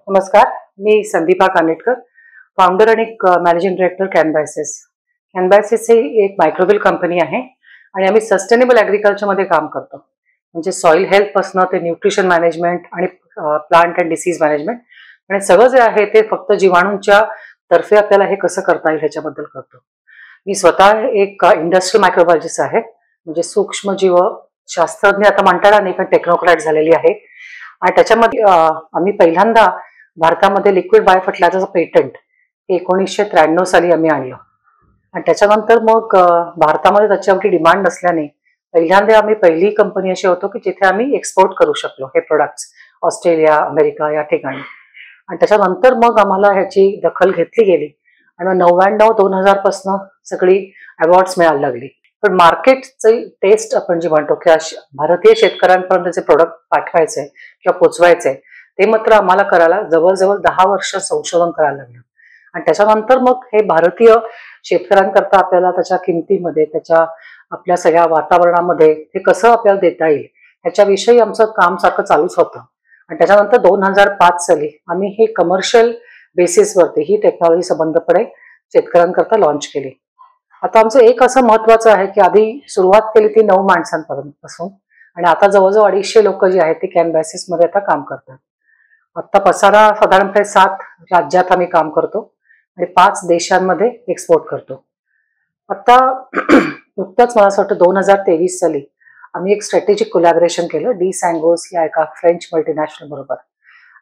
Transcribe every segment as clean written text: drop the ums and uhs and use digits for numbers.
नमस्कार, मी संदीपा कानेटकर, फाउंडर आणि managing director कॅनबायसेस. कॅनबायसेस ही एक मायक्रोबियल कंपनी आहे आणि आम्ही सस्टेनेबल ॲग्रिकल्चरमध्ये काम करतो. म्हणजे सॉईल हेल्थपासून ते न्यूट्रिशन मॅनेजमेंट आणि प्लांट अँड डिसीज मॅनेजमेंट आणि सगळं जे आहे ते फक्त जीवाणूंच्या तर्फे आपल्याला हे कसं करता येईल ह्याच्याबद्दल करतो. मी स्वतः एक इंडस्ट्रियल मायक्रोबायोलॉजिस्ट आहे, म्हणजे सूक्ष्मजीव शास्त्रज्ञ आता म्हणताना नाही, पण टेक्नोक्रॅट झालेली आहे. आणि त्याच्यामध्ये आम्ही पहिल्यांदा भारतामध्ये लिक्विड बायो फर्टिलायझरचं पेटंट 1993 साली आम्ही आणलं आणि त्याच्यानंतर मग भारतामध्ये त्याच्यावरती डिमांड नसल्याने पहिल्यांदा आम्ही पहिली कंपनी अशी होतो की जिथे आम्ही एक्सपोर्ट करू शकलो हे प्रोडक्ट्स ऑस्ट्रेलिया, अमेरिका या ठिकाणी. आणि त्याच्यानंतर मग आम्हाला ह्याची दखल घेतली गेली आणि 99-2000 पासून सगळी अवॉर्ड्स मिळायला लागली. पण मार्केटची टेस्ट आपण जे म्हणतो की भारतीय शेतकऱ्यांपर्यंत जे प्रोडक्ट पाठवायचे किंवा पोचवायचे ते मात्र आम्हाला करायला जवळजवळ 10 वर्ष संशोधन करायला लागलं. आणि त्याच्यानंतर मग हे भारतीय शेतकऱ्यांकरता आपल्याला त्याच्या किमतीमध्ये, त्याच्या आपल्या सगळ्या वातावरणामध्ये हे कसं आपल्याला देता येईल ह्याच्याविषयी आमचं काम सारखं चालूच होतं. आणि त्याच्यानंतर 2005 साली आम्ही हे कमर्शियल बेसिसवरती ही टेक्नॉलॉजी संबंधपणे शेतकऱ्यांकरता लॉन्च केली. आता आमचं एक असं महत्वाचं आहे की आधी सुरुवात केली ती 9 माणसांपासून आणि आता जवळजवळ 250 लोक जी आहेत ती कॅनबायसेसमध्ये आता काम करतात. आता पसारा साधारणपणे 7 राज्यात आम्ही काम करतो आणि 5 देशांमध्ये एक्सपोर्ट करतो. आता नुकतंच मला असं वाटतं 2023 साली आम्ही एक स्ट्रॅटेजिक कोलॅबोरेशन केलं डी सँगोस या एका फ्रेंच मल्टीनॅशनल बरोबर.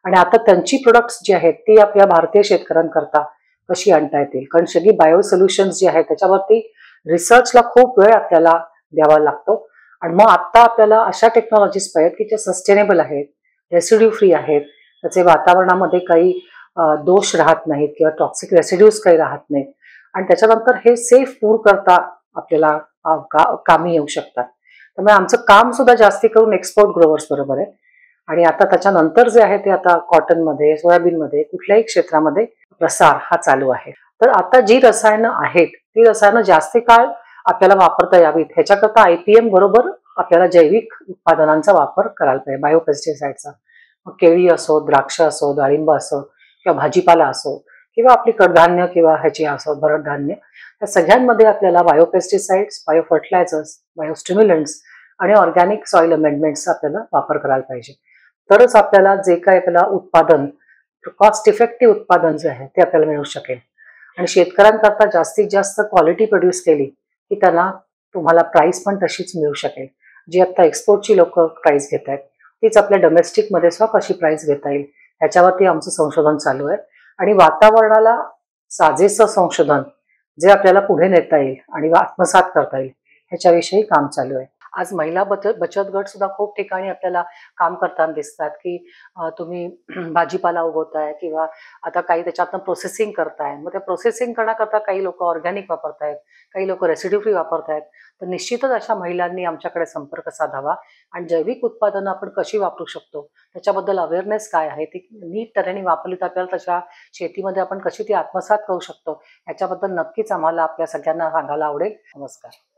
आणि आता त्यांची प्रोडक्ट्स जी आहेत ती आपल्या भारतीय शेतकऱ्यांकरता कशी आणता येतील, कारण सगळी बायो सोल्युशन्स जी आहेत त्याच्यावरती रिसर्चला खूप वेळ आपल्याला द्यावा लागतो. आणि मग आता आपल्याला अशा टेक्नॉलॉजीज पाहिजेत की ज्या सस्टेनेबल आहेत, रेसिड्यू फ्री आहेत, त्याचे वातावरणामध्ये काही दोष राहत नाहीत किंवा टॉक्सिक रेसिड्यूज काही राहत नाहीत आणि त्याच्यानंतर हे सेफ फूड करता आपल्याला कामी येऊ शकतात. त्यामुळे आमचं काम सुद्धा जास्ती करून एक्सपोर्ट ग्रोवर्स बरोबर आहे. आणि आता त्याच्यानंतर जे आहे ते आता कॉटनमध्ये, सोयाबीनमध्ये, कुठल्याही क्षेत्रामध्ये प्रसार हा चालू आहे. तर आता जी रसायनं आहेत ती रसायनं जास्ती काळ आपल्याला वापरता यावीत ह्याच्याकरता IPM बरोबर आपल्याला जैविक उत्पादनांचा वापर करायला पाहिजे, बायोपेस्टिसाइडचा. मग केळी असो, द्राक्ष असो, डाळिंब असो किंवा भाजीपाला असो किंवा आपली कडधान्य किंवा ह्याची असो भरड धान्य, या सगळ्यांमध्ये आपल्याला बायोपेस्टिसाइड्स, बायो फर्टिलायझर्स, बायोस्टिम्युलंट्स आणि ऑर्गॅनिक सॉईल अमेंडमेंट्सचा आपल्याला वापर करायला पाहिजे. तरच आपल्याला जे काही आपल्याला उत्पादन, कॉस्ट इफेक्टिव्ह उत्पादन जे आहे ते आपल्याला मिळू शकेल. आणि शेतकऱ्यांकरता जास्तीत जास्त क्वालिटी प्रोड्यूस केली की त्यांना तुम्हाला प्राइस पण तशीच मिळू शकेल. जी आता एक्सपोर्टची लोक प्राइस घेत आहेत तीच आपल्या डोमेस्टिकमध्ये सुद्धा कशी प्राइस घेता येईल ह्याच्यावरती आमचं संशोधन चालू आहे. आणि वातावरणाला साजेसं संशोधन जे आपल्याला पुढे नेता येईल आणि आत्मसात करता येईल ह्याच्याविषयी काम चालू आहे. आज महिला बचत गट सुद्धा खूप ठिकाणी आपल्याला काम करताना दिसतात की तुम्ही भाजीपाला उगवताय किंवा आता काही त्याच्यातनं प्रोसेसिंग करताय. मग ते प्रोसेसिंग करण्याकरता काही लोक ऑर्गॅनिक वापरतायत, काही लोक रेसिड्यू फ्री वापरतायत. तर निश्चितच अशा महिलांनी आमच्याकडे संपर्क साधावा आणि जैविक उत्पादनं आपण कशी वापरू शकतो त्याच्याबद्दल अवेअरनेस काय आहे ती नीट तऱ्हेने वापरली तर आपल्याला तशा शेतीमध्ये आपण कशी ती आत्मसात करू शकतो ह्याच्याबद्दल नक्कीच आम्हाला आपल्या सगळ्यांना सांगायला आवडेल. नमस्कार.